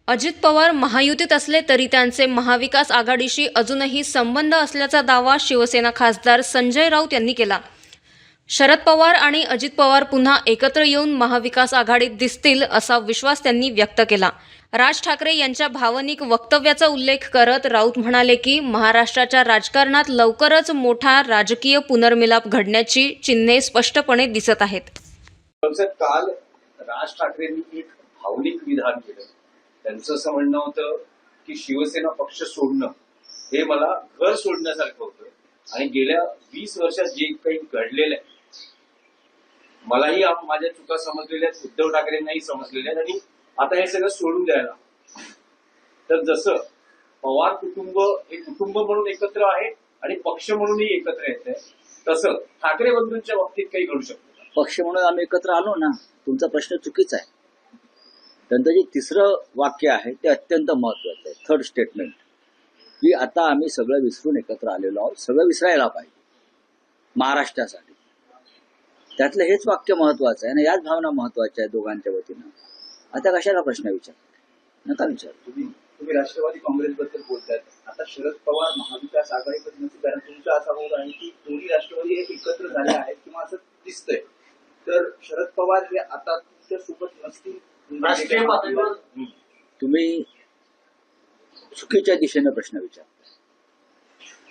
अजित पवार महायुतीत असले तरी त्यांचे महाविकास आघाडीशी अजूनही संबंध असल्याचा दावा शिवसेना खासदार संजय राऊत यांनी केला. शरद पवार आणि अजित पवार पुन्हा एकत्र येऊन महाविकास आघाडीत दिसतील असा विश्वास त्यांनी व्यक्त केला. राज ठाकरे यांच्या भावनिक वक्तव्याचा उल्लेख करत राऊत म्हणाले की महाराष्ट्राच्या राजकारणात लवकरच मोठा राजकीय पुनर्मिलाप घडण्याची चिन्हे स्पष्टपणे दिसत आहेत. काल राज ठाकरेंनी एक भावनिक विधान केलं. त्यांचं असं म्हणणं होतं की शिवसेना पक्ष सोडणं हे मला घर सोडण्यासारखं होतं आणि गेल्या 20 वर्षात जे काही घडलेलं आहे मलाही माझ्या चुका समजलेल्या आहेत, उद्धव ठाकरेंनाही समजलेल्या आहेत आणि आता हे सगळं सोडून द्यायला. तर जसं पवार कुटुंब हे कुटुंब म्हणून एकत्र आहे आणि पक्ष म्हणूनही एकत्र येत आहे, तसं ठाकरे बंधूंच्या बाबतीत काही घडू शकतं. पक्ष म्हणून आम्ही एकत्र आलो ना, तुमचा प्रश्न चुकीचा आहे. त्यांचं जे तिसरं वाक्य आहे ते अत्यंत महत्वाचं आहे, थर्ड स्टेटमेंट, की आता आम्ही सगळं विसरून एकत्र आलेलो आहोत, सगळं विसरायला पाहिजे महाराष्ट्रासाठी. त्यातलं हेच वाक्य महत्वाचं आहे आणि याच भावना महत्वाच्या आहेत दोघांच्या वतीनं. आता कशाला प्रश्न विचार नका विचार. तुम्ही राष्ट्रवादी काँग्रेसबद्दल बोलतायत. आता शरद पवार महाविकास आघाडीमध्ये नसतील, कारण तुमचा असा भाग आहे की दोन्ही राष्ट्रवादी हे एकत्र झाले आहेत किंवा असं दिसतंय. तर शरद पवार हे आता तुमच्या सोबत नसतील. राष्ट्रीय पातळीवर तुम्ही चुकीच्या दिशेने प्रश्न विचारता.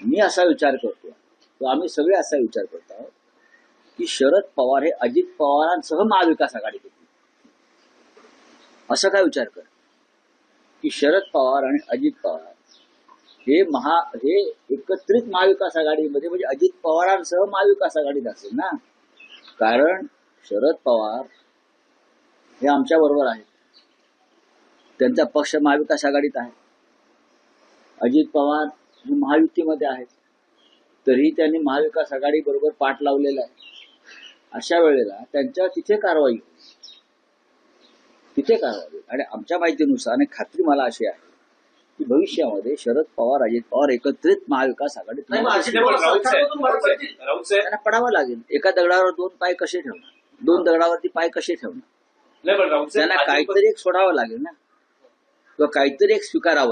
मी असा विचार करतो, तो आम्ही सगळे असा विचार करत आहोत की शरद पवार हे अजित पवारांसह महाविकास आघाडीत येतील. असं काय विचार कर की शरद पवार आणि अजित पवार हे एकत्रित महाविकास आघाडीमध्ये म्हणजे अजित पवारांसह महाविकास आघाडीत असेल ना. कारण शरद पवार हे आमच्या बरोबर आहेत, त्यांचा पक्ष महाविकास आघाडीत आहे. अजित पवार हे महायुतीमध्ये आहेत, तरीही त्यांनी महाविकास आघाडी बरोबर पाठ लावलेला आहे. अशा वेळेला त्यांच्यावर तिथे कारवाई होईल आणि आमच्या माहितीनुसार आणि खात्री मला अशी आहे की भविष्यामध्ये शरद पवार अजित पवार एकत्रित महाविकास आघाडीत त्यांना पडावं लागेल. एका दगडावर दोन पाय कसे ठेवणार, दोन दगडावरती पाय कसे ठेवणार. त्यांना काहीतरी एक सोडावं लागेल ना, किंवा काहीतरी एक स्वीकारावं.